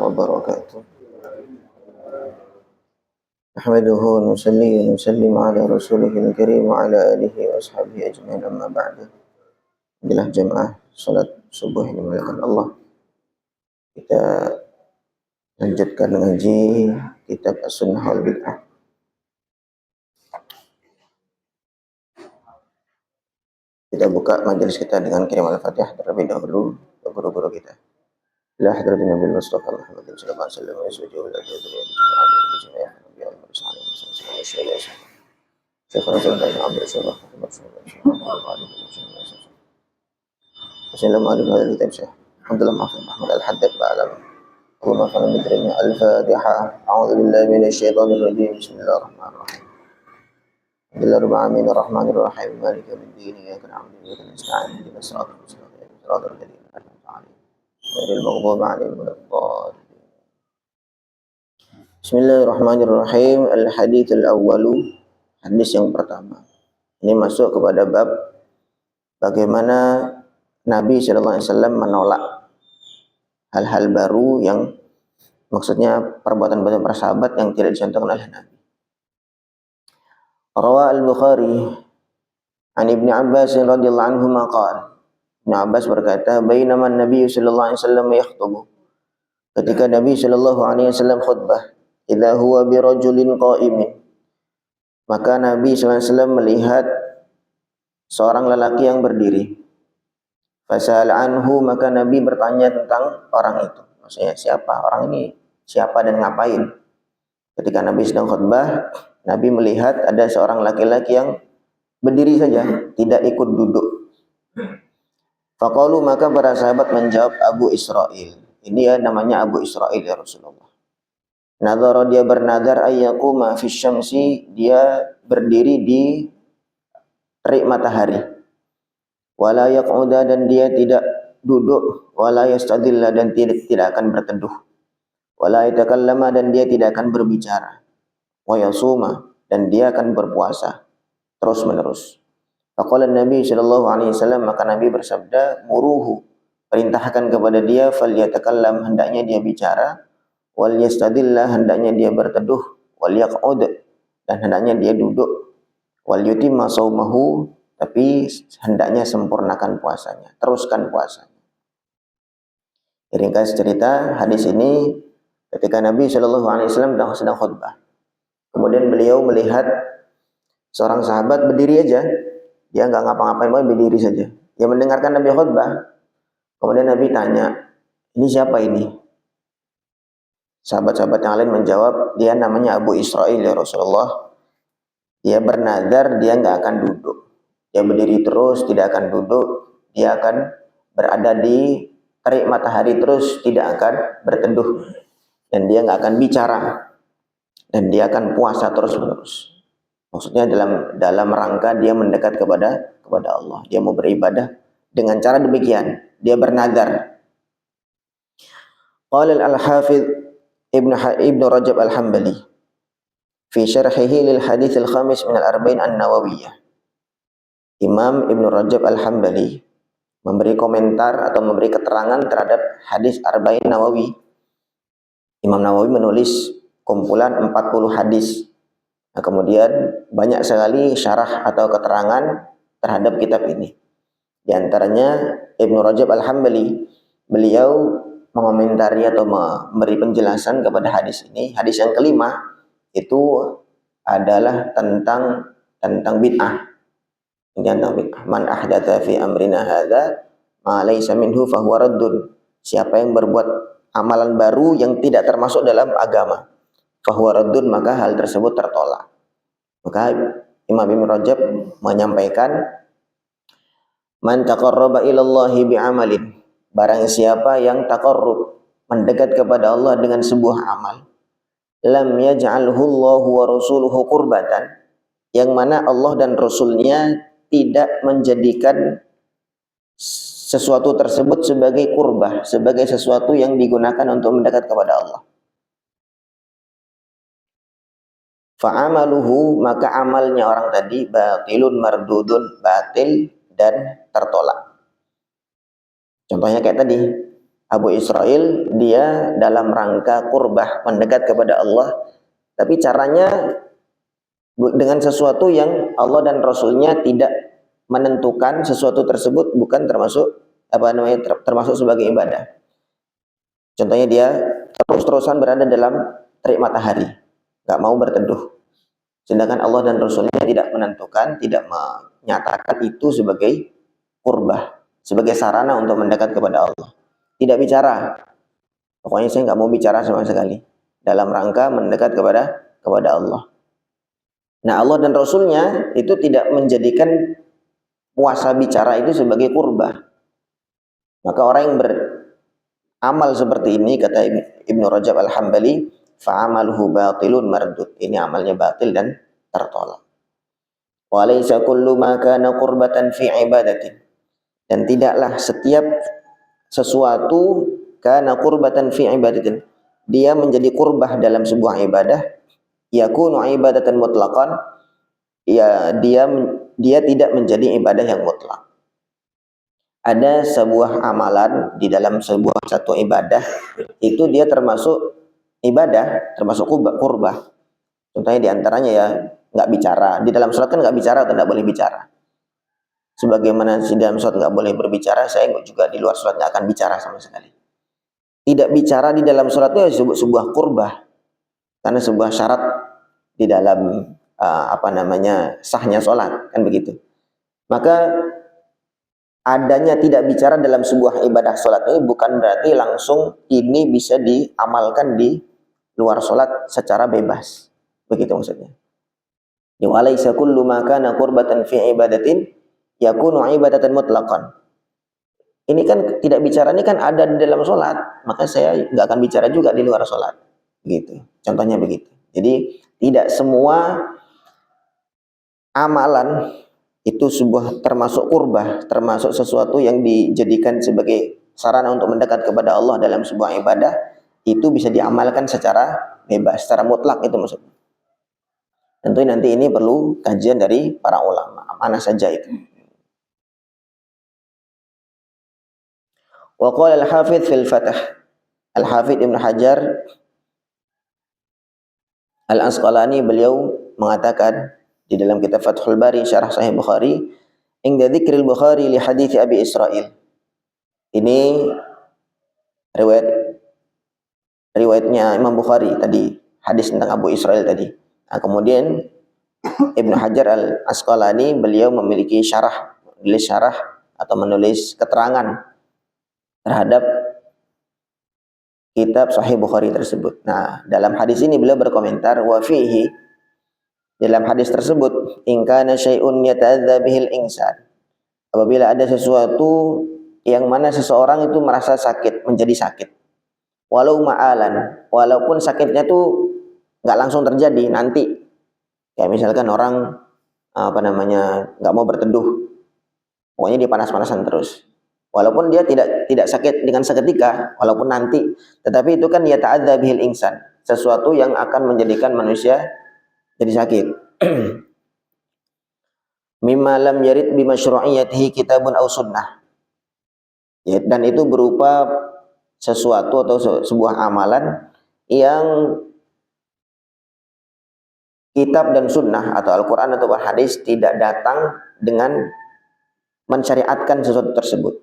وبركاته. نحمده ونصلي ونسلم على رسوله الكريم وعلى آله وأصحابه أجمعين, أما بعد. Inilah jamaah salat subuh yang dimuliakan Allah. Kita lanjutkan ngaji kitab As-Sunnah wal Bid'ah. Kita buka majelis kita dengan kirim al-Fatihah terlebih dahulu ke guru-guru kita. La hadratin Nabi Mustafa Muhammad sallallahu alaihi wasallam wa sallam ala hadirin jami'an bi al-mursal Syekh Rasul bin Abdul Salam Muhammad sallallahu alaihi wasallam. Assalamualaikum warahmatullahi wabarakatuh. Alhamdulillah Muhammad al-Haddad ba'alam. Allahumma fa'ala bidrina al-Fatihah. A'udzu billahi minasy syaithanir rajim. Bismillahirrahmanirrahim. Bismillahirrahmanirrahim. Ar-Rahmanir-Rahim. Maliki yaumiddin. Iyyaka na'budu wa iyyaka nasta'in. Ihdinas siratal mustaqim. Siratal ladzina an'amta 'alaihim ghairil maghdubi 'alaihim waladdallin. Bismillahirrahmanirrahim. Al-hadits al-awwalu. Hadis yang pertama. Ini masuk kepada bab bagaimana Nabi SAW menolak hal-hal baru yang maksudnya perbuatan-perbuatan para sahabat yang tidak dicontohkan oleh Nabi. Rawa al-Bukhari an Ibnu Abbas radhiyallahu anhu qala. Ibnu Abbas berkata, "Bainama Nabi sallallahu alaihi wasallam yakhutubu." Ketika Nabi sallallahu alaihi wasallam khutbah, idza huwa bi rajulin qa'imin. Maka Nabi sallallahu alaihi wasallam melihat seorang lelaki yang berdiri. Fasal anhu, maka Nabi bertanya tentang orang itu. Maksudnya siapa orang ini, siapa dan ngapain. Ketika Nabi sedang khutbah, Nabi melihat ada seorang laki-laki yang berdiri saja, tidak ikut duduk. Faqalu, maka para sahabat menjawab, Abu Israil. Ini ya namanya Abu Israil ya Rasulullah. Nadhara, dia bernadar ayyaquma fi syamsi, dia berdiri di terik matahari. Wala yaq'uda, dan dia tidak duduk, wala yastadilla, dan tidak akan berteduh, wala yatakallama, dan dia tidak akan berbicara, wa yasuma, dan dia akan berpuasa terus menerus. Faqala Nabi sallallahu alaihi wasallam, maka Nabi bersabda, muruhu, perintahkan kepada dia, falyatakallam, hendaknya dia bicara, wal yastadilla, hendaknya dia berteduh, wal yaq'ud, dan hendaknya dia duduk, wal yutimma shaumahu, tapi hendaknya sempurnakan puasanya, teruskan puasanya. Ringkas cerita, hadis ini ketika Nabi Shallallahu Alaihi Wasallam sedang khutbah. Kemudian beliau melihat seorang sahabat berdiri aja, dia nggak ngapa-ngapain, berdiri saja. Dia mendengarkan Nabi khutbah. Kemudian Nabi tanya, ini siapa ini? Sahabat-sahabat yang lain menjawab, dia namanya Abu Israil ya Rasulullah. Dia bernazar, dia nggak akan duduk. Dia berdiri terus, tidak akan duduk. Dia akan berada di terik matahari terus, tidak akan berteduh. Dan dia nggak akan bicara. Dan dia akan puasa terus menerus. Maksudnya dalam rangka dia mendekat kepada Allah. Dia mau beribadah dengan cara demikian. Dia bernazar. Qala al-Hafidh Ibnu Rajab al-Hambali fi syarhihi lil hadits al-khamis min al-arba'in an-nawawiyah. Imam Ibnu Rajab al-Hambali memberi komentar atau memberi keterangan terhadap hadis Arba'in Nawawi. Imam Nawawi menulis kumpulan 40 hadis. Nah, kemudian banyak sekali syarah atau keterangan terhadap kitab ini. Di antaranya Ibnu Rajab al-Hambali, beliau mengomentari atau memberi penjelasan kepada hadis ini. Hadis yang kelima itu adalah tentang bid'ah. Man ahdatsa fi amrina hadza ma laysa minhu fahuwa raddun. Siapa yang berbuat amalan baru yang tidak termasuk dalam agama, fahuwa raddun, maka hal tersebut tertolak. Maka Imam Ibnu Rajab menyampaikan, man taqarraba ilallahi bi'amalin, barang siapa yang taqarrub, mendekat kepada Allah dengan sebuah amal, lam yaj'alhu Allahu wa rasuluhu qurbatan, yang mana Allah dan Rasulnya tidak menjadikan sesuatu tersebut sebagai qurbah, sebagai sesuatu yang digunakan untuk mendekat kepada Allah. Fa'amaluhu, maka amalnya orang tadi batilun mardudun, batil dan tertolak. Contohnya kayak tadi, Abu Israil dia dalam rangka qurbah, mendekat kepada Allah, tapi caranya dengan sesuatu yang Allah dan Rasulnya tidak menentukan. Sesuatu tersebut bukan termasuk termasuk sebagai ibadah. Contohnya dia terus-terusan berada dalam terik matahari, nggak mau berteduh. Sedangkan Allah dan Rasulnya tidak menentukan, tidak menyatakan itu sebagai qurbah, sebagai sarana untuk mendekat kepada Allah. Tidak bicara, pokoknya saya nggak mau bicara sama sekali dalam rangka mendekat kepada Allah. Nah, Allah dan Rasulnya itu tidak menjadikan puasa bicara itu sebagai qurbah. Maka orang yang beramal seperti ini, kata Ibnu Rajab Al-Hambali, fa'amaluhu batilun mardud. Ini amalnya batil dan tertolak. Wa laysa kullu ma kana qurbatan fi ibadatin. Dan tidaklah setiap sesuatu kana qurbatan fi ibadatin, dia menjadi qurbah dalam sebuah ibadah, yakunu ibadatan mutlaqan, ya dia tidak menjadi ibadah yang mutlak. Ada sebuah amalan di dalam sebuah satu ibadah, itu dia termasuk ibadah, termasuk qurbah. Contohnya diantaranya ya nggak bicara. Di dalam sholat kan nggak bicara atau nggak boleh bicara. Sebagaimana di dalam sholat nggak boleh berbicara, saya juga di luar sholat nggak akan bicara sama sekali. Tidak bicara di dalam sholat itu sebuah qurbah, karena sebuah syarat di dalam sahnya sholat, kan begitu. Maka adanya tidak bicara dalam sebuah ibadah sholat ini bukan berarti langsung ini bisa diamalkan di luar sholat secara bebas. Begitu maksudnya. Walaysa kullu ma kana qurbatan fi ibadatin yakunu ibadatan mutlaqan. Ini kan tidak bicara ini kan ada di dalam sholat, maka saya nggak akan bicara juga di luar sholat. Gitu. Contohnya begitu. Jadi tidak semua amalan itu termasuk qurbah, termasuk sesuatu yang dijadikan sebagai sarana untuk mendekat kepada Allah dalam sebuah ibadah, itu bisa diamalkan secara bebas, secara mutlak, itu maksudnya. Tentu nanti ini perlu kajian dari para ulama, mana saja itu. Wa qala al-Hafidz fil Fath, Al-Hafidz Ibnu Hajar Al-Asqalani, beliau mengatakan di dalam kitab Fathul Bari syarah Sahih Bukhari, inda dzikril Bukhari li hadits Abi Israil. Ini riwayatnya Imam Bukhari tadi, hadis tentang Abu Israil tadi. Nah, kemudian Ibnu Hajar Al-Asqalani beliau memiliki menulis syarah atau menulis keterangan terhadap kitab Sahih Bukhari tersebut. Nah, dalam hadis ini beliau berkomentar, wa fihi, dalam hadis tersebut, in kana syai'un yata'adza bihil insan, apabila ada sesuatu yang mana seseorang itu merasa sakit, menjadi sakit, walau ma'alan, walaupun sakitnya itu nggak langsung terjadi, nanti, kayak misalkan orang nggak mau berteduh, pokoknya dia panas-panasan terus, walaupun dia tidak sakit dengan seketika, walaupun nanti, tetapi itu kan yata'adza bihil insan, sesuatu yang akan menjadikan manusia jadi sakit. Mimma lam yarid bi masyru'iyyatihi kitabun aw sunnah. Ya, dan itu berupa sesuatu atau sebuah amalan yang kitab dan sunnah atau Al-Quran atau hadis tidak datang dengan mensyariatkan sesuatu tersebut.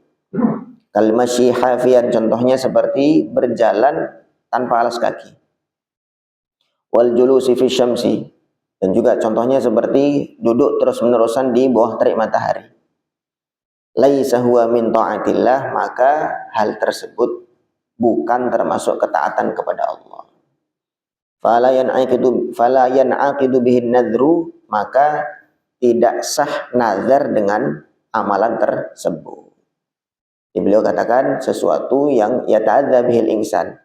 Kalmasyi hafiyan, contohnya seperti berjalan tanpa alas kaki. Wal julusi fi syamsi, dan juga contohnya seperti duduk terus-menerusan di bawah terik matahari. Laisa huwa min ta'atillah, maka hal tersebut bukan termasuk ketaatan kepada Allah. Fala yan'aqidu bihin nadru, maka tidak sah nazar dengan amalan tersebut. Beliau katakan sesuatu yang yata'adza bihil insan,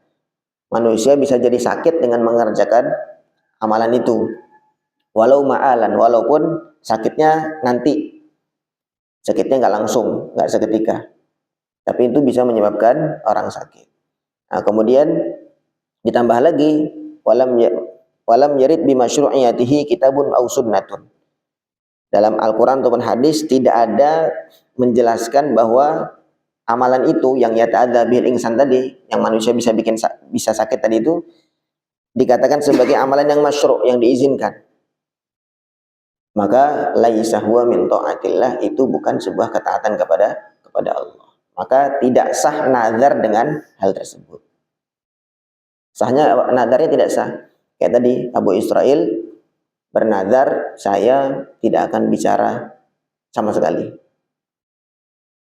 manusia bisa jadi sakit dengan mengerjakan amalan itu, walau ma'alan, walaupun sakitnya nanti, sakitnya nggak langsung, nggak seketika, tapi itu bisa menyebabkan orang sakit. Nah, kemudian ditambah lagi, walam yarid bimasyru'iyatihi kitabun aw sunnatun. Dalam Al-Quran ataupun hadis tidak ada menjelaskan bahwa amalan itu yang yata'adza bil insan tadi, yang manusia bisa sakit tadi itu dikatakan sebagai amalan yang masyru', yang diizinkan, maka laisa huwa min ta'atillah, itu bukan sebuah ketaatan kepada Allah. Maka tidak sah nazar dengan hal tersebut. Sahnya nazarnya tidak sah. Kayak tadi Abu Israil bernazar, saya tidak akan bicara sama sekali.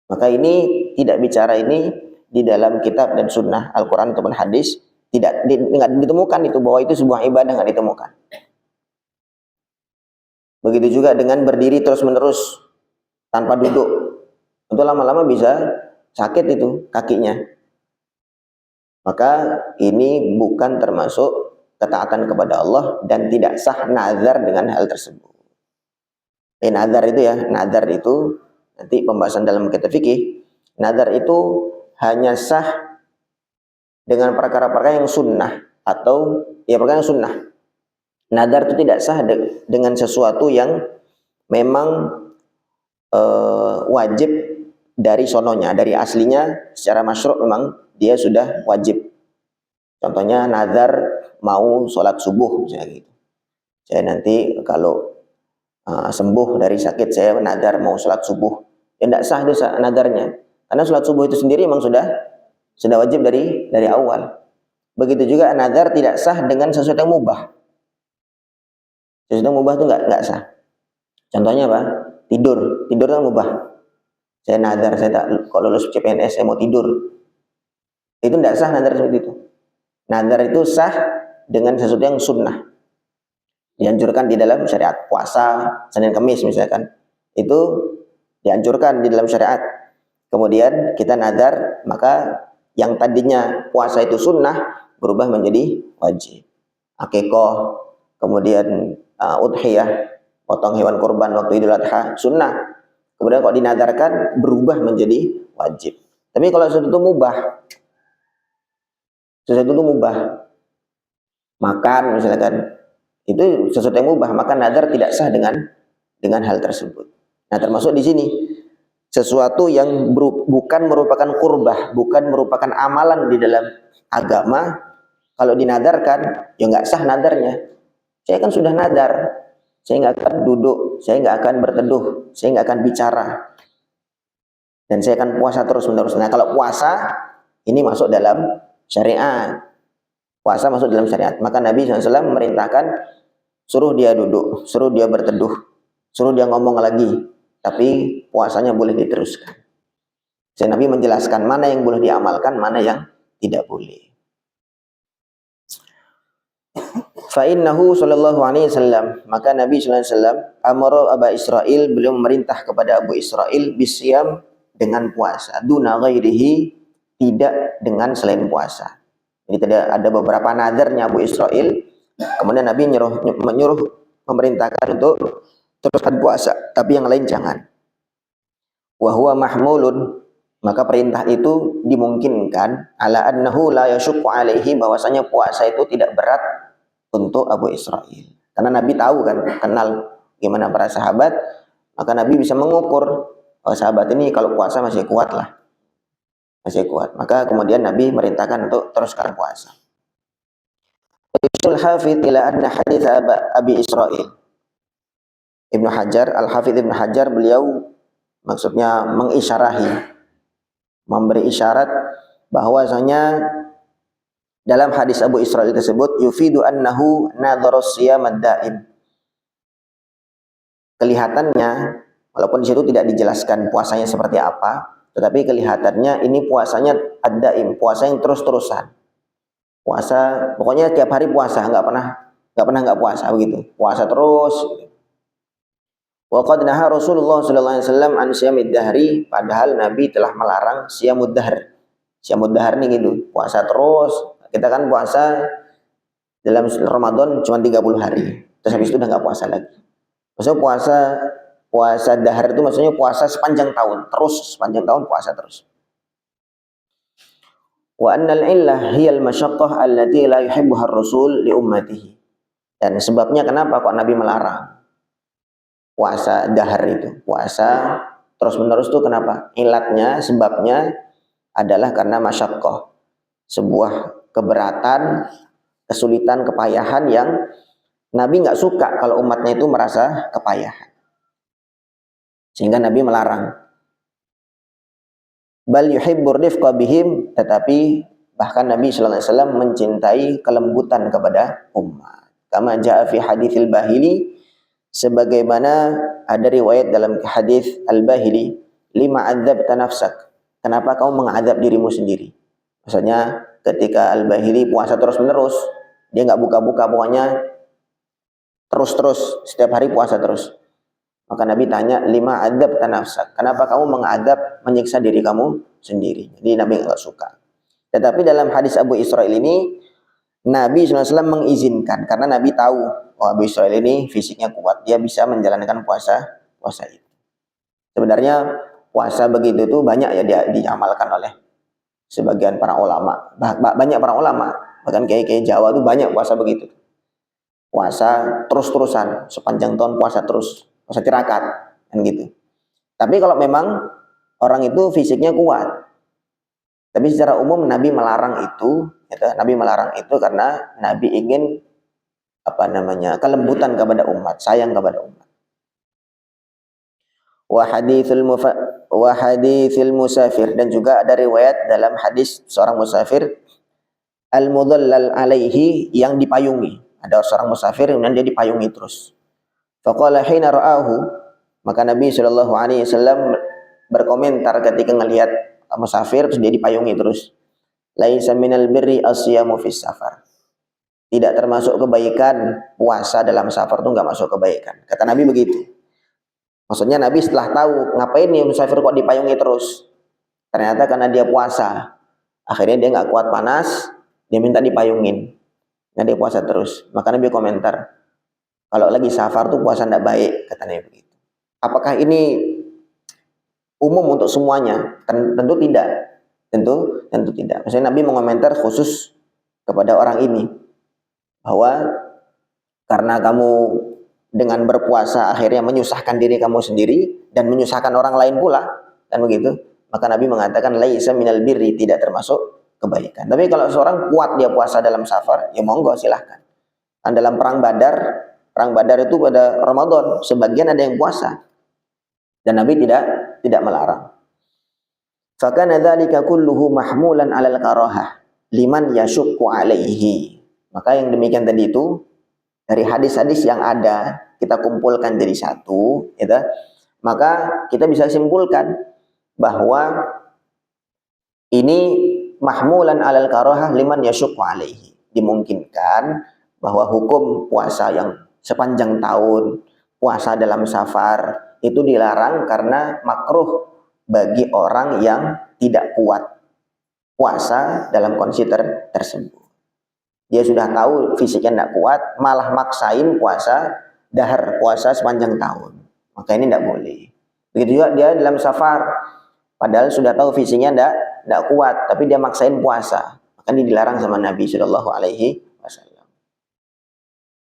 Maka ini tidak bicara ini di dalam kitab dan sunnah Al-Quran ataupun hadis tidak ditemukan itu, bahwa itu sebuah ibadah, nggak ditemukan. Begitu juga dengan berdiri terus-menerus tanpa duduk, itu lama-lama bisa sakit itu kakinya. Maka ini bukan termasuk ketaatan kepada Allah dan tidak sah nazar dengan hal tersebut. Nazar itu ya, nazar itu nanti pembahasan dalam kitab fikih. Nazar itu hanya sah dengan perkara-perkara yang sunnah atau ya perkara yang sunnah. Nazar itu tidak sah dengan sesuatu yang memang wajib dari sononya, dari aslinya secara masyru' memang dia sudah wajib. Contohnya nazar mau sholat subuh misalnya gitu. Saya nanti kalau sembuh dari sakit, saya nazar mau sholat subuh. Ya tidak sah itu nazarnya. Karena sholat subuh itu sendiri memang sudah wajib dari awal. Begitu juga nazar tidak sah dengan sesuatu yang mubah. Sesuatu yang mubah itu nggak sah. Contohnya apa? Tidur itu mubah. Saya nazar, kalau lulus CPNS saya mau tidur. Itu tidak sah nazar seperti itu. Nazar itu sah dengan sesuatu yang sunnah. Dianjurkan di dalam syariat. Puasa Senin Kamis misalkan, itu dianjurkan di dalam syariat. Kemudian kita nazar, maka yang tadinya puasa itu sunnah berubah menjadi wajib. Akikoh, kemudian udhiyah, potong hewan kurban waktu Idul Adha, sunnah. Kemudian kalau dinazarkan berubah menjadi wajib. Tapi kalau sesuatu itu mubah, makan misalkan, itu sesuatu yang mubah, maka nazar tidak sah dengan hal tersebut. Nah, termasuk di sini sesuatu yang bukan merupakan qurbah, bukan merupakan amalan di dalam agama, kalau dinadarkan ya nggak sah nadarnya. Saya kan sudah nadar, saya nggak akan duduk, saya nggak akan berteduh, saya nggak akan bicara, dan saya akan puasa terus-menerus. Nah, kalau puasa ini masuk dalam syariat, puasa masuk dalam syariat, maka Nabi SAW memerintahkan suruh dia duduk, suruh dia berteduh, suruh dia ngomong lagi, tapi puasanya boleh diteruskan. Jadi Nabi menjelaskan mana yang boleh diamalkan, mana yang tidak boleh. Fa'innahu sallallahu alaihi wasallam, maka Nabi sallallahu alaihi wasallam amara Aba Israil, beliau memerintah kepada Abu Israil bisyam, dengan puasa, duna ghairihi, tidak dengan selain puasa. Jadi ada beberapa nadarnya Abu Israil, kemudian Nabi menyuruh memerintahkan untuk teruskan puasa, tapi yang lain jangan. Wa huwa mahmulun, maka perintah itu dimungkinkan ala annahu la yashukku alaihi, bahwasanya puasa itu tidak berat untuk Abu Israil. Karena Nabi tahu kan, kenal gimana para sahabat, maka Nabi bisa mengukur, oh, sahabat ini kalau puasa masih kuat lah, masih kuat. Maka kemudian Nabi merintahkan untuk teruskan puasa. Al-Hafidh ila anna hadits Abi Israil. Ibnu Hajar, Al-Hafidh Ibnu Hajar, beliau maksudnya mengisyarahi, memberi isyarat bahwasanya dalam hadis Abu Israil tersebut yufidu annahu nadharas siyam ad-daim. Kelihatannya, walaupun di situ tidak dijelaskan puasanya seperti apa, tetapi kelihatannya ini puasanya ad-daim, puasa yang terus-terusan. Puasa, pokoknya tiap hari puasa, nggak pernah puasa begitu. Puasa terus. Wa qad naha Rasulullah sallallahu alaihi wasallam an siyamid dahri, padahal Nabi telah melarang siyamud dahr. Siyamud dahr nih gitu, puasa terus. Kita kan puasa dalam Ramadan cuma 30 hari. Terus habis itu udah nggak puasa lagi. Maksudnya puasa dahar itu maksudnya puasa sepanjang tahun, terus sepanjang tahun puasa terus. Wa annal illah hiyal masyaqqah allati la yuhibbuha ar-rasul li ummatihi. Dan sebabnya kenapa kok Nabi melarang puasa dahar itu, puasa terus-menerus itu kenapa? Ilatnya, sebabnya adalah karena masyaqqah, sebuah keberatan, kesulitan, kepayahan yang Nabi nggak suka kalau umatnya itu merasa kepayahan. Sehingga Nabi melarang. Bal yuhibbur rifqa bihim, tetapi bahkan Nabi sallallahu alaihi wasallam mencintai kelembutan kepada umat. Kama jaa fi haditsil Bahili, sebagaimana ada riwayat dalam hadis Al-Bahili, lima adzabta nafsak. Kenapa kamu mengadab dirimu sendiri? Maksudnya ketika Al-Bahili puasa terus-menerus, dia nggak buka-buka, pokoknya terus-terus setiap hari puasa terus. Maka Nabi tanya, lima adab tanafsak, kenapa kamu mengadab, menyiksa diri kamu sendiri? Jadi Nabi nggak suka. Tetapi dalam hadis Abu Israil ini, Nabi SAW mengizinkan, karena Nabi tahu, oh Abu Israil ini fisiknya kuat, dia bisa menjalankan puasa itu. Sebenarnya puasa begitu itu banyak ya diamalkan oleh sebagian para ulama, banyak para ulama, bahkan kiai-kiai Jawa itu banyak puasa begitu. Puasa terus-terusan, sepanjang tahun puasa terus, puasa tirakat, kan gitu. Tapi kalau memang orang itu fisiknya kuat, tapi secara umum Nabi melarang itu, Nabi melarang itu karena Nabi ingin kelembutan kepada umat, sayang kepada umat. Wa haditsul musafir, dan juga ada riwayat dalam hadis seorang musafir al-mudhallal alaihi, yang dipayungi. Ada seorang musafir kemudian dia dipayungi terus. Faqala hina ra'ahu, maka Nabi sallallahu alaihi wasallam berkomentar ketika melihat musafir terus dia dipayungi terus. Laisa minal birri asyamu fis safar. Tidak termasuk kebaikan puasa dalam safar, itu enggak masuk kebaikan. Kata Nabi begitu. Maksudnya Nabi setelah tahu ngapain nih musafir kok dipayungi terus. Ternyata karena dia puasa. Akhirnya dia enggak kuat panas, dia minta dipayungin. Nah, dia puasa terus. Maka Nabi komentar, kalau lagi safar tuh puasa tidak baik, kata Nabi begitu. Apakah ini umum untuk semuanya? Tentu tidak. Tentu tidak. Maksudnya Nabi mengomentar khusus kepada orang ini, bahwa karena kamu dengan berpuasa akhirnya menyusahkan diri kamu sendiri dan menyusahkan orang lain pula, kan begitu. Maka Nabi mengatakan laisa minal birri, tidak termasuk kebaikan. Tapi kalau seorang kuat dia puasa dalam safar, ya monggo silahkan. Dan dalam perang Badar itu pada Ramadan, sebagian ada yang puasa. Dan Nabi tidak melarang. Fakana dzalika kulluhu mahmulan 'alal karahah liman yasyukku 'alaihi. Maka yang demikian tadi itu dari hadis-hadis yang ada kita kumpulkan jadi satu, gitu. Maka kita bisa simpulkan bahwa ini mahmulan 'alal karahah liman yasyukku 'alaihi. Dimungkinkan bahwa hukum puasa yang sepanjang tahun, puasa dalam safar, itu dilarang karena makruh bagi orang yang tidak kuat puasa dalam kondisi tersebut. Dia sudah tahu fisiknya tidak kuat, malah maksain dahar puasa sepanjang tahun. Maka ini tidak boleh. Begitu juga dia dalam safar, padahal sudah tahu fisiknya tidak kuat, tapi dia maksain puasa. Maka ini dilarang sama Nabi Shallallahu Alaihi Wasallam.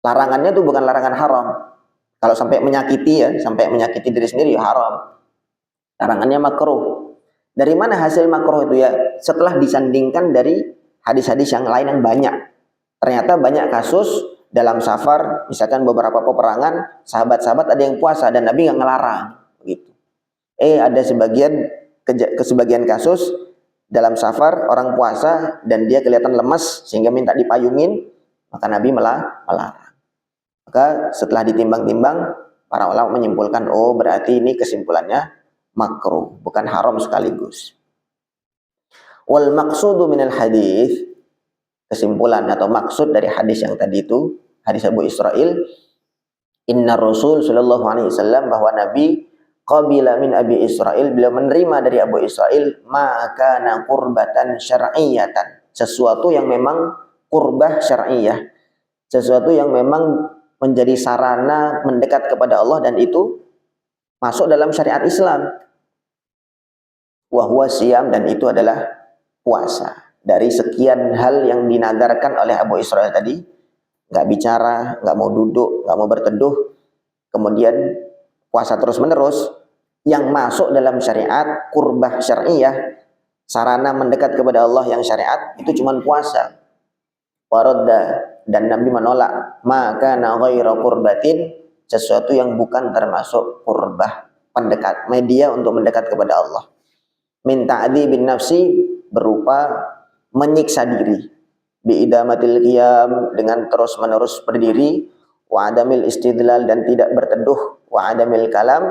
Larangannya itu bukan larangan haram. Kalau sampai menyakiti diri sendiri ya haram. Larangannya makruh. Dari mana hasil makruh itu ya? Setelah disandingkan dari hadis-hadis yang lain yang banyak. Ternyata banyak kasus dalam safar, misalkan beberapa peperangan, sahabat-sahabat ada yang puasa dan Nabi nggak ngelarang, begitu. Ada sebagian kasus dalam safar orang puasa dan dia kelihatan lemas sehingga minta dipayungin, maka Nabi melarang. Maka setelah ditimbang-timbang, para ulama menyimpulkan, berarti ini kesimpulannya makruh, bukan haram sekaligus. Wal maqsudu minal hadis, kesimpulan atau maksud dari hadis yang tadi itu, hadis Abu Israil, inna Rasul sallallahu alaihi wasallam, bahwa Nabi qabila min Abi Israil, beliau menerima dari Abu Israil maka qurbatan syar'iyatan, sesuatu yang memang qurbah syar'iyah, sesuatu yang memang menjadi sarana mendekat kepada Allah dan itu masuk dalam syariat Islam. Wa huwa siyam, dan itu adalah puasa. Dari sekian hal yang dinadarkan oleh Abu Israil tadi, nggak bicara, nggak mau duduk, nggak mau berteduh, kemudian puasa terus menerus, yang masuk dalam syariat, qurbah syar'iyah, sarana mendekat kepada Allah yang syariat, itu cuma puasa. Waradda, dan Nabi menolak maka ghaira qurbatin, sesuatu yang bukan termasuk qurbah, pendekat, media untuk mendekat kepada Allah. Min ta'dzibin nafsi, berupa menyiksa diri, biidamatil qiyam, dengan terus-menerus berdiri, wa adamil istidlal, dan tidak berteduh, wa adamil kalam,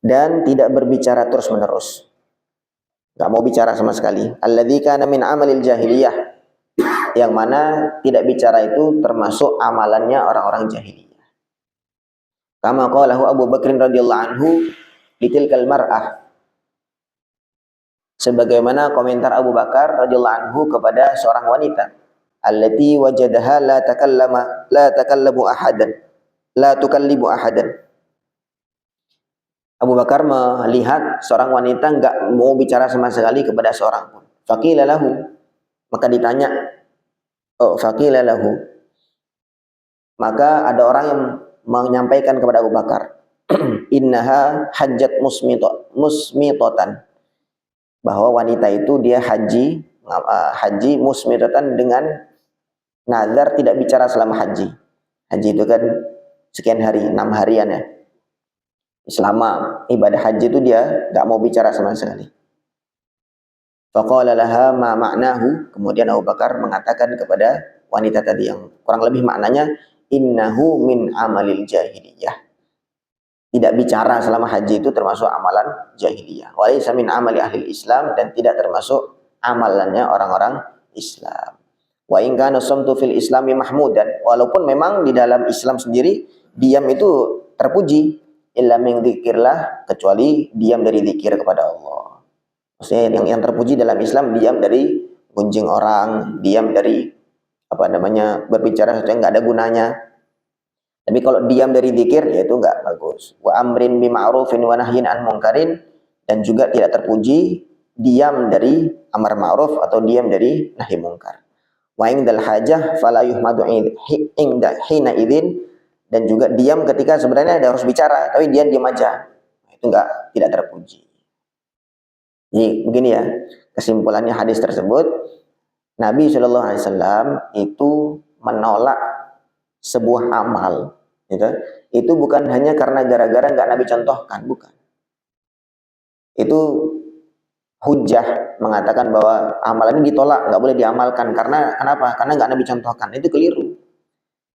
dan tidak berbicara terus-menerus, nggak mau bicara sama sekali. Alladzi kana min amalil jahiliyah, yang mana tidak bicara itu termasuk amalannya orang-orang jahiliyah. Kama qalahu Abu Bakr radhiyallahu anhu litilkal mar'ah, sebagaimana komentar Abu Bakar radhiyallahu anhu kepada seorang wanita, allati wajadaha la takallamu ahadan, la tukallibu ahadan. Abu Bakar melihat seorang wanita enggak mau bicara sama sekali kepada seorang pun. Faqila lahu, maka ditanya, faqila lahu, maka ada orang yang menyampaikan kepada Abu Bakar, innaha hajjat musmitotan, bahwa wanita itu dia haji musmitotan, dengan nazar tidak bicara selama haji. Haji itu kan sekian hari, 6 harian ya. Selama ibadah haji itu dia nggak mau bicara sama sekali. Faqala laha ma ma'nahu, kemudian Abu Bakar mengatakan kepada wanita tadi, yang kurang lebih maknanya, innahu min amalil jahiliyah. Tidak bicara selama haji itu termasuk amalan jahiliyah. Walaysa min amali ahli Islam, dan tidak termasuk amalannya orang-orang Islam. Wa in kana sumtu fil islami mahmudan, walaupun memang di dalam Islam sendiri diam itu terpuji, illa min dzikrillah, kecuali diam dari zikir kepada Allah. Maksudnya yang terpuji dalam Islam diam dari gunjing orang, diam dari berbicara sesuatu yang enggak ada gunanya. Tapi kalau diam dari zikir, ya itu enggak bagus. Wa amrin bi ma'rufin wa nahyin an munkarin, dan juga tidak terpuji diam dari amar ma'ruf atau diam dari nahi munkar. Wa indal hajah fala yuhmadu inda hina idzin, dan juga diam ketika sebenarnya ada harus bicara, tapi dia diam aja, itu tidak terpuji. Jadi begini ya, kesimpulannya hadis tersebut, Nabi Shallallahu Alaihi Wasallam itu menolak sebuah amal, gitu. Itu bukan hanya karena gara-gara nggak Nabi contohkan, bukan. Itu hujjah mengatakan bahwa amalan ini ditolak, nggak boleh diamalkan. Karena kenapa? Karena nggak Nabi contohkan. Itu keliru.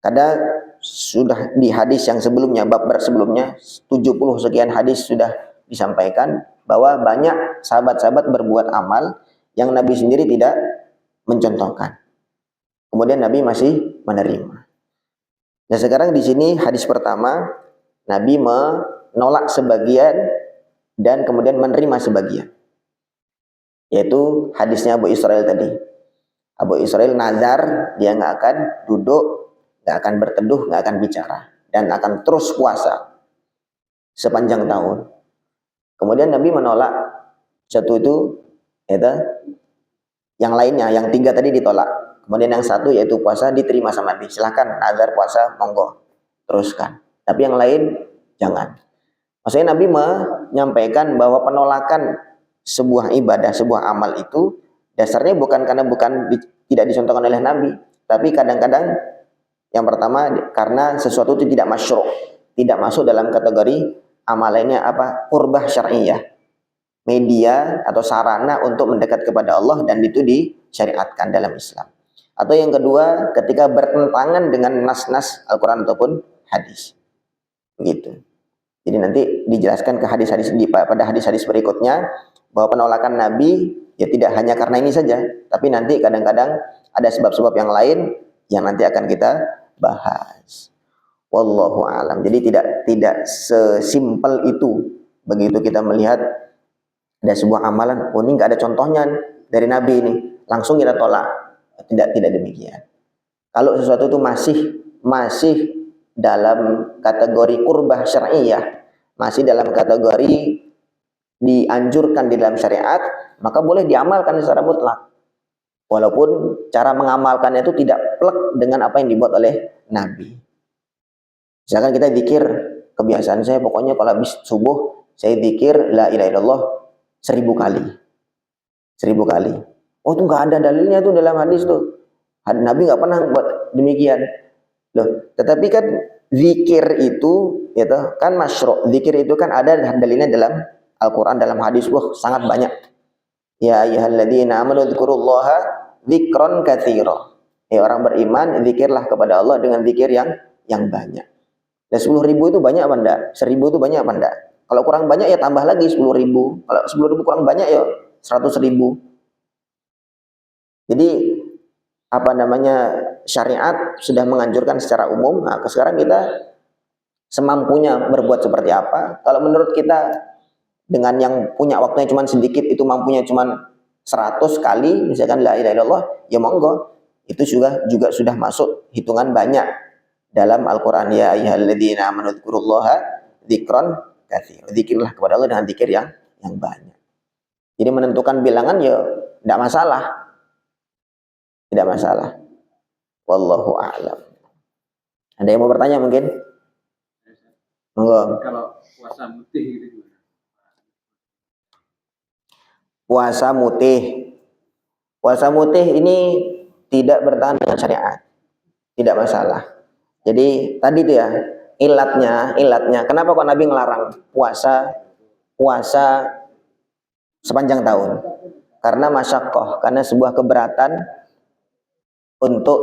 Kadang sudah di hadis yang sebelumnya, bab sebelumnya, 70 sekian hadis sudah disampaikan bahwa banyak sahabat-sahabat berbuat amal yang Nabi sendiri tidak mencontohkan. Kemudian Nabi masih menerima. Nah sekarang di sini hadis pertama, Nabi menolak sebagian dan kemudian menerima sebagian. Yaitu hadisnya Abu Israel tadi. Abu Israel nazar, dia nggak akan duduk, nggak akan berteduh, nggak akan bicara, dan akan terus puasa sepanjang tahun. Kemudian Nabi menolak satu itu, yang lainnya, yang 3 tadi ditolak. Kemudian yang 1 yaitu puasa diterima sama Nabi. Silahkan nazar puasa, monggo, teruskan. Tapi yang lain jangan. Maksudnya Nabi menyampaikan bahwa penolakan sebuah ibadah, sebuah amal itu dasarnya bukan karena tidak dicontohkan oleh Nabi, tapi kadang-kadang yang pertama karena sesuatu itu tidak masyru', tidak masuk dalam kategori amalannya qurbah syar'iyah, media atau sarana untuk mendekat kepada Allah, dan itu disyariatkan dalam Islam. Atau yang kedua, ketika bertentangan dengan nas-nas Al-Quran ataupun hadis. Begitu. Jadi nanti dijelaskan ke pada hadis-hadis berikutnya bahwa penolakan Nabi ya tidak hanya karena ini saja, tapi nanti kadang-kadang ada sebab-sebab yang lain yang nanti akan kita bahas. Wallahu a'lam. Jadi tidak sesimpel itu. Begitu kita melihat ada sebuah amalan, oh ini nggak ada contohnya dari Nabi ini, langsung kita tolak. Tidak demikian. Kalau sesuatu itu masih dalam kategori qurbah syar'iyah, masih dalam kategori dianjurkan di dalam syariat, maka boleh diamalkan secara mutlak. Walaupun cara mengamalkannya itu tidak plek dengan apa yang dibuat oleh Nabi. Misalkan kita zikir, kebiasaan saya pokoknya kalau habis subuh saya zikir la ilaha illallah 1000 kali. 1000 kali. Oh, itu nggak ada dalilnya tuh dalam hadis tuh. Nabi nggak pernah buat demikian. Loh, tetapi kan zikir itu kan masyru'. Zikir itu kan ada dalilnya dalam Al-Qur'an, dalam hadis. Wah, sangat banyak. Ya ayyuhalladzina amanu dzkurullaha dzikran katsira. Orang beriman, zikirlah kepada Allah dengan zikir yang banyak. Dan 10.000 itu banyak apa enggak? 1.000 itu banyak apa enggak? Kalau kurang banyak ya tambah lagi 10.000. Kalau 10.000 kurang banyak ya 100.000. Jadi apa namanya, syariat sudah menganjurkan secara umum. Nah, sekarang kita semampunya berbuat seperti apa. Kalau menurut kita dengan yang punya waktunya cuma sedikit, itu mampunya cuma 100 kali misalkan la ilaha illallah, ya monggo. Itu juga sudah masuk hitungan banyak dalam Al-Qur'an. Ya ayyuhalladzina amanu dzkurullaha dzikran katsira. Zikirlah kepada Allah dengan zikir yang banyak. Jadi menentukan bilangan ya tidak masalah. Tidak masalah. Wallahu a'lam. Ada yang mau bertanya mungkin? Monggo. Kalau puasa mutih gitu gimana? Puasa mutih. Puasa mutih ini tidak bertentangan dengan syariat. Tidak masalah. Jadi tadi itu ya, ilatnya. Kenapa kok Nabi ngelarang puasa sepanjang tahun? Karena masyaqqah, karena sebuah keberatan untuk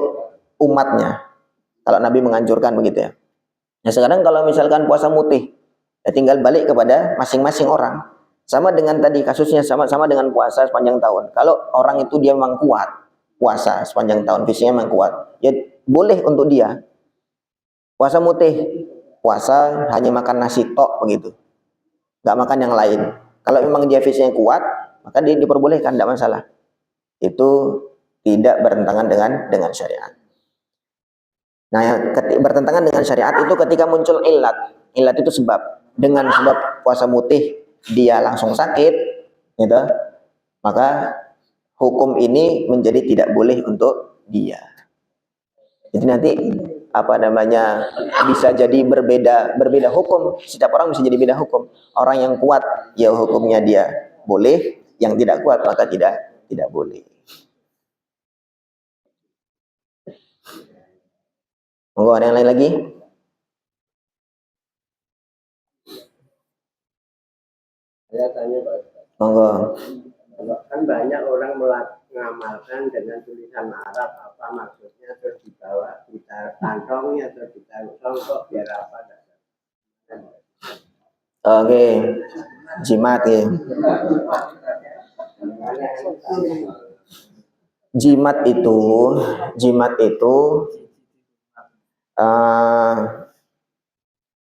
umatnya. Kalau Nabi menganjurkan begitu ya. Nah, sekarang kalau misalkan puasa mutih, ya tinggal balik kepada masing-masing orang. Sama dengan tadi kasusnya, sama dengan puasa sepanjang tahun. Kalau orang itu dia memang kuat puasa sepanjang tahun, fisiknya memang kuat, ya boleh untuk dia puasa mutih. Puasa hanya makan nasi tok begitu, nggak makan yang lain. Kalau memang dia fisiknya kuat, maka dia diperbolehkan, tidak masalah. Itu tidak bertentangan dengan syariat. Nah, yang bertentangan dengan syariat itu ketika muncul ilat. Ilat itu sebab. Dengan sebab puasa mutih dia langsung sakit, gitu, maka hukum ini menjadi tidak boleh untuk dia. Jadi nanti apa namanya, bisa jadi berbeda hukum. Setiap orang bisa jadi beda hukum. Orang yang kuat ya hukumnya dia boleh, yang tidak kuat maka tidak boleh. Monggo, ada yang lain lagi? Saya tanya Pak Ustaz. Monggo. Kan banyak orang mengamalkan dengan tulisan Arab, apa maksudnya, terus dibawa kita kantongi atau ditaruh songkok biar apa? Oke, jimat ya. Jimat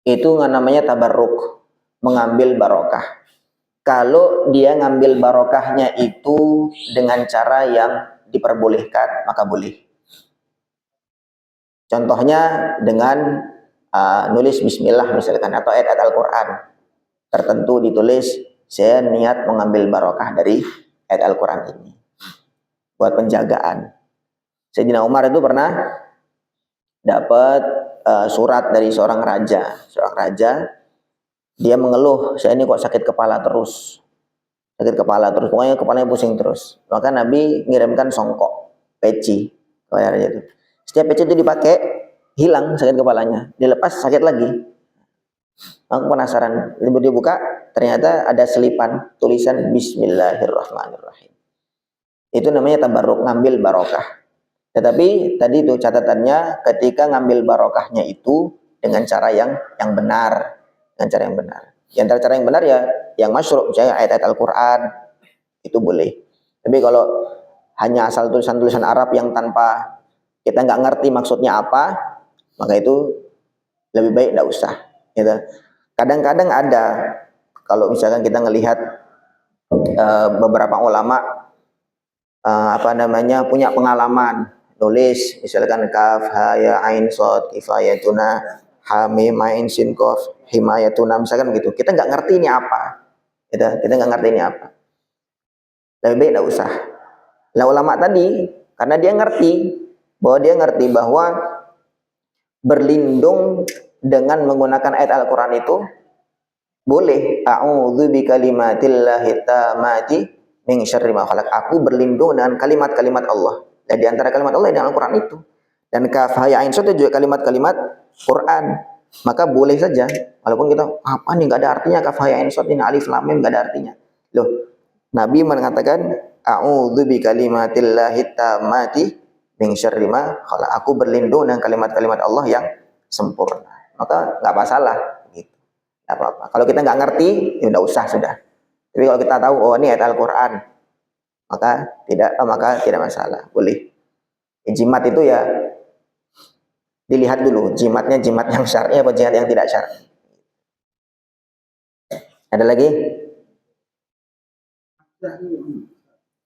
itu namanya tabarruk, mengambil barokah. Kalau dia ngambil barokahnya itu dengan cara yang diperbolehkan, maka boleh. Contohnya dengan nulis bismillah misalkan, atau ayat Al-Quran tertentu ditulis, saya niat mengambil barokah dari ayat Al-Quran ini buat penjagaan. Sayyidina Umar itu pernah dapat surat dari seorang raja. Dia mengeluh, saya ini kok sakit kepala terus, pokoknya kepalanya pusing terus. Maka Nabi ngirimkan songkok, peci, itu. Setiap peci itu dipakai, hilang sakit kepalanya, dilepas sakit lagi. Aku penasaran, dibuka, ternyata ada selipan tulisan Bismillahirrahmanirrahim. Itu namanya tabarruk, ngambil barokah. Tetapi tadi itu catatannya, ketika ngambil barokahnya itu dengan cara yang benar. Dengan cara yang benar. Di antara cara yang benar ya yang masyru', misalnya ayat-ayat Al-Quran, itu boleh. Tapi kalau hanya asal tulisan-tulisan Arab yang tanpa kita nggak ngerti maksudnya apa, maka itu lebih baik nggak usah. Gitu. Kadang-kadang ada, kalau misalkan kita ngelihat beberapa ulama punya pengalaman nulis, misalkan kaf ha ya ain shad kifayatuna ha mim ain sin qaf himayatuna, misalkan begitu. Kita nggak ngerti ini apa. Gitu. Kita nggak ngerti ini apa. Lebih baik nggak usah. Nah, ulama tadi karena dia ngerti bahwa berlindung dengan menggunakan ayat Al-Quran itu boleh. A'udzu bikalimatillahi tammati min syarri ma khalaq. Aku berlindung dengan kalimat-kalimat Allah. Dan di antara kalimat Allah yang Al-Qur'an itu. Dan kaf ha ya ain sad juga kalimat-kalimat Quran. Maka boleh saja walaupun kita apa nih enggak ada artinya kaf ha ya ain sad ini alif lam mim enggak ada artinya. Loh, Nabi mengatakan a'udzu bikalimatillahi tammati min syarri ma khalaq. Aku berlindung dengan kalimat-kalimat Allah yang sempurna. Maka enggak masalah gitu. Enggak apa-apa. Kalau kita enggak ngerti, ya enggak usah sudah. Tapi kalau kita tahu oh ini ayat Al-Qur'an, maka tidak masalah, boleh. Jimat itu ya dilihat dulu, jimatnya jimat yang syar'i apa jimat yang tidak syar'i. Ada lagi?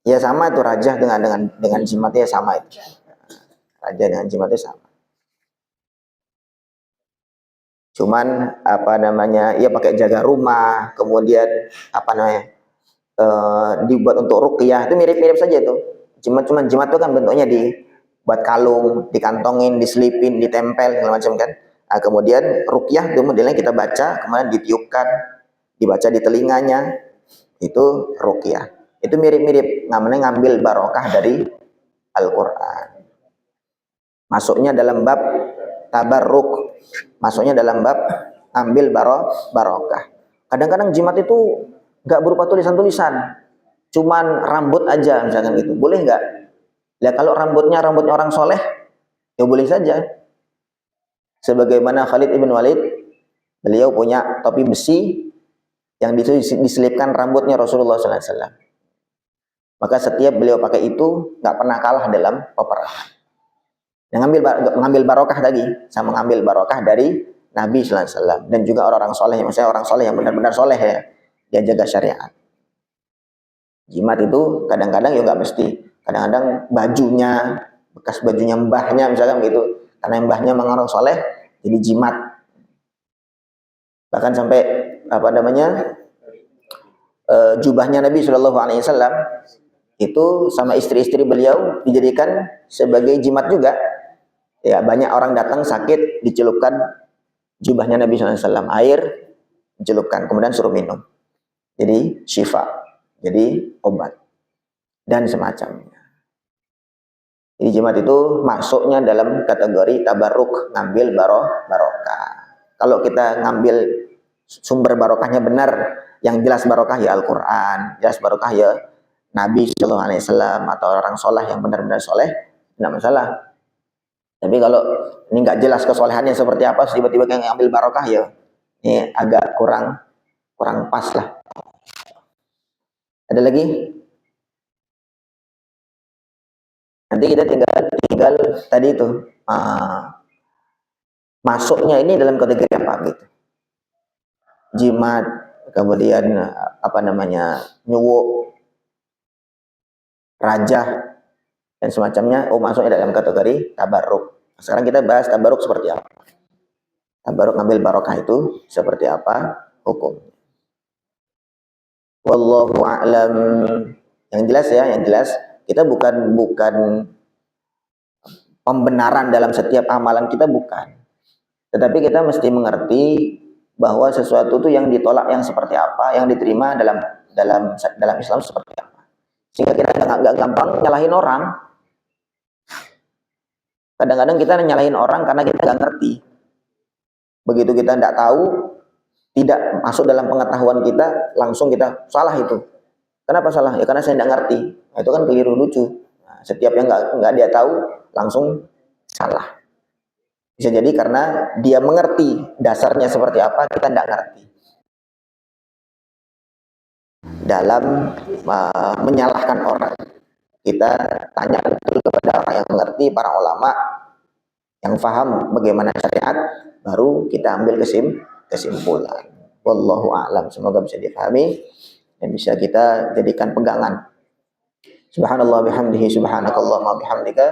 Ya sama itu rajah dengan jimatnya sama itu. Rajah dengan jimatnya sama. Cuman apa namanya? Ya pakai jaga rumah, kemudian apa namanya? Dibuat untuk ruqyah itu mirip-mirip saja itu. Cuman jimat itu kan bentuknya buat kalung, dikantongin, diselipin, ditempel segala macam kan. Nah, kemudian ruqyah itu modelnya kita baca, kemudian ditiupkan, dibaca di telinganya, itu ruqyah. Itu mirip-mirip, namanya ngambil barokah dari Al-Qur'an. Masuknya dalam bab tabarruk, masuknya dalam bab ambil barokah. Kadang-kadang jimat itu nggak berupa tulisan-tulisan, cuman rambut aja misalkan gitu, boleh nggak? Ya kalau rambutnya orang soleh, ya boleh saja. Sebagaimana Khalid ibn Walid, beliau punya topi besi yang diselipkan rambutnya Rasulullah SAW. Maka setiap beliau pakai itu nggak pernah kalah dalam peperangan. Yang ngambil barokah tadi, sama ngambil barokah dari Nabi SAW dan juga orang-orang soleh, maksudnya orang soleh yang benar-benar soleh ya, dia jaga syariat. Jimat itu kadang-kadang ya nggak mesti. Kadang-kadang bajunya, bekas bajunya mbahnya misalkan gitu, karena mbahnya memang orang soleh, jadi jimat. Bahkan sampai apa namanya jubahnya Nabi Shallallahu Alaihi Wasallam itu sama istri-istri beliau dijadikan sebagai jimat juga. Ya banyak orang datang sakit dicelupkan jubahnya Nabi Shallallahu Alaihi Wasallam, air dicelupkan, kemudian suruh minum. Jadi syifa, jadi obat dan semacamnya. Jadi jimat itu masuknya dalam kategori tabarruk, ngambil barokah. Kalau kita ngambil sumber barokahnya benar, yang jelas barokah ya Al-Qur'an, jelas barokah ya Nabi Shallallahu Alaihi Wasallam atau orang soleh yang benar-benar soleh, tidak masalah. Tapi kalau ini nggak jelas kesolehannya seperti apa, tiba-tiba yang ngambil barokah ya, ini agak kurang pas lah. Ada lagi? Nanti kita tinggal tadi itu masuknya ini dalam kategori apa gitu. Jimat, kemudian apa namanya nyuwuk, rajah dan semacamnya. Oh masuknya dalam kategori tabarruk. Sekarang kita bahas tabarruk seperti apa. Tabarruk ngambil barokah itu seperti apa hukum. Wallahu a'lam. Yang jelas ya, yang jelas kita bukan pembenaran dalam setiap amalan kita, bukan. Tetapi kita mesti mengerti bahwa sesuatu itu yang ditolak yang seperti apa, yang diterima dalam Islam seperti apa. Sehingga kita nggak gampang nyalahin orang. Kadang-kadang kita nyalahin orang karena kita nggak ngerti. Begitu kita nggak tahu, tidak masuk dalam pengetahuan kita, langsung kita salah itu. Kenapa salah? Ya karena saya nggak ngerti. Nah, itu kan keliru lucu. Nah, setiap yang nggak dia tahu, langsung salah. Bisa jadi karena dia mengerti dasarnya seperti apa, kita tidak ngerti. Dalam menyalahkan orang, kita tanya betul kepada orang yang mengerti, para ulama yang paham bagaimana syariat, baru kita ambil kesimpulan. Wallahu a'lam. Semoga bisa dipahami dan bisa kita jadikan pegangan. Subhanallah bihamdihi, subhanakallahumma bihamdika,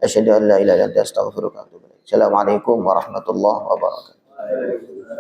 asyhadu an la ilaha illa anta, astaghfiruka wa atubu ilaik. Assalamualaikum warahmatullahi wabarakatuh.